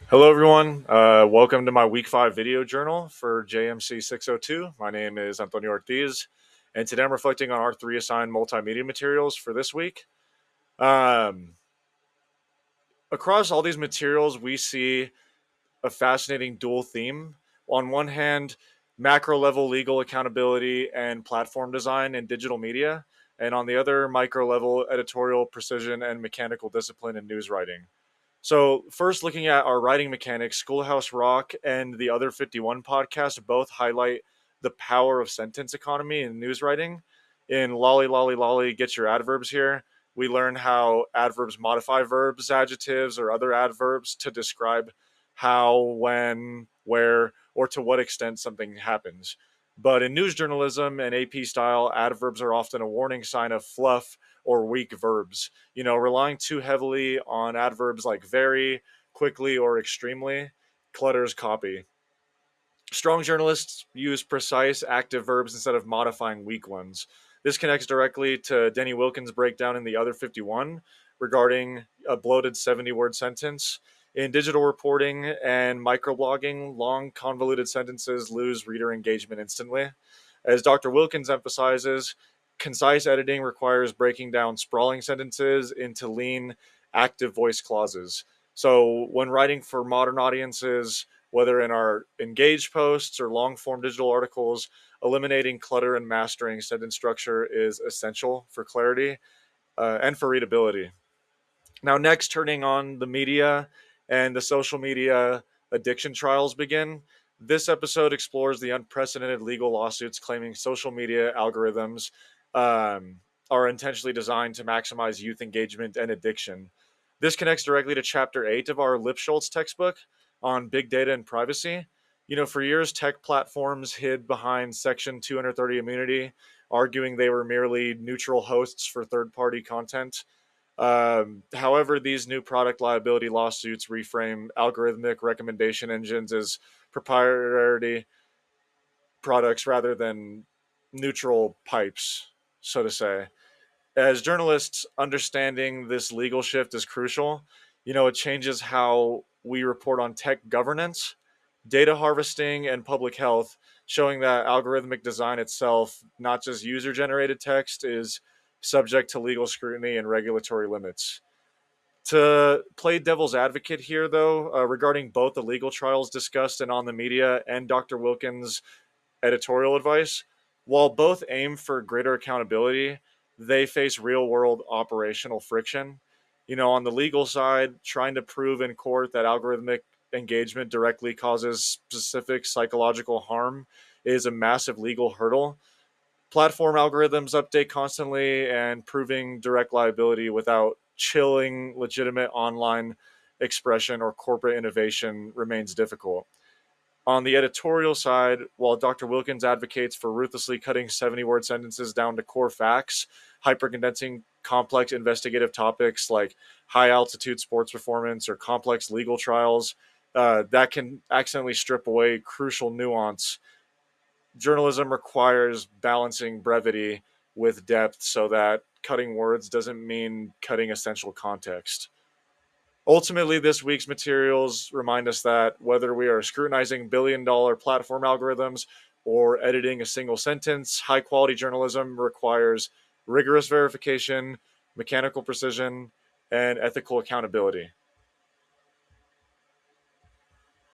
Hello, everyone. Welcome to my Week 5 video journal for JMC 602. My name is Antonio Ortiz, and today I'm reflecting on our three assigned multimedia materials for this week. Um, Across all these materials, we see a fascinating dual theme. On one hand, macro level legal accountability and platform design in digital media, and on the other, micro level editorial precision and mechanical discipline in news writing. So, first, looking at our writing mechanics, Schoolhouse Rock and the Other 51 podcast both highlight the power of sentence economy in news writing. In Lolly Lolly Lolly, Get Your Adverbs Here, we learn how adverbs modify verbs, adjectives, or other adverbs to describe how, when, where, or to what extent something happens. But in news journalism and AP style, adverbs are often a warning sign of fluff or weak verbs. Relying too heavily on adverbs like very, quickly, or extremely clutters copy. Strong journalists use precise active verbs instead of modifying weak ones. This connects directly to Denny Wilkins' breakdown in the Other 51 regarding a bloated 70-word sentence. In digital reporting and microblogging, long, convoluted sentences lose reader engagement instantly. As Dr. Wilkins emphasizes, concise editing requires breaking down sprawling sentences into lean, active voice clauses. So, when writing for modern audiences, whether in our engaged posts or long form digital articles, eliminating clutter and mastering sentence structure is essential for clarity and for readability. Now, next, turning on the media and the social media addiction trials begin. This episode explores the unprecedented legal lawsuits claiming social media algorithms are intentionally designed to maximize youth engagement and addiction. This connects directly to Chapter 8 of our Lipschultz textbook on big data and privacy. For years, tech platforms hid behind Section 230 immunity, arguing they were merely neutral hosts for third party content. However, these new product liability lawsuits reframe algorithmic recommendation engines as proprietary products rather than neutral pipes, so to say. As journalists, understanding this legal shift is crucial. It changes how we report on tech governance, data harvesting, and public health, showing that algorithmic design itself, not just user generated text, is subject to legal scrutiny and regulatory limits. To play devil's advocate here, though, regarding both the legal trials discussed and on the media and Dr. Wilkins' editorial advice, while both aim for greater accountability, they face real world operational friction. On the legal side, trying to prove in court that algorithmic engagement directly causes specific psychological harm is a massive legal hurdle. Platform algorithms update constantly, and proving direct liability without chilling legitimate online expression or corporate innovation remains difficult. On the editorial side, while Dr. Wilkins advocates for ruthlessly cutting 70-word sentences down to core facts, hypercondensing complex investigative topics like high altitude sports performance or complex legal trials, that can accidentally strip away crucial nuance. Journalism requires balancing brevity with depth so that cutting words doesn't mean cutting essential context. Ultimately, this week's materials remind us that whether we are scrutinizing billion-dollar platform algorithms or editing a single sentence, high quality journalism requires rigorous verification, mechanical precision, and ethical accountability.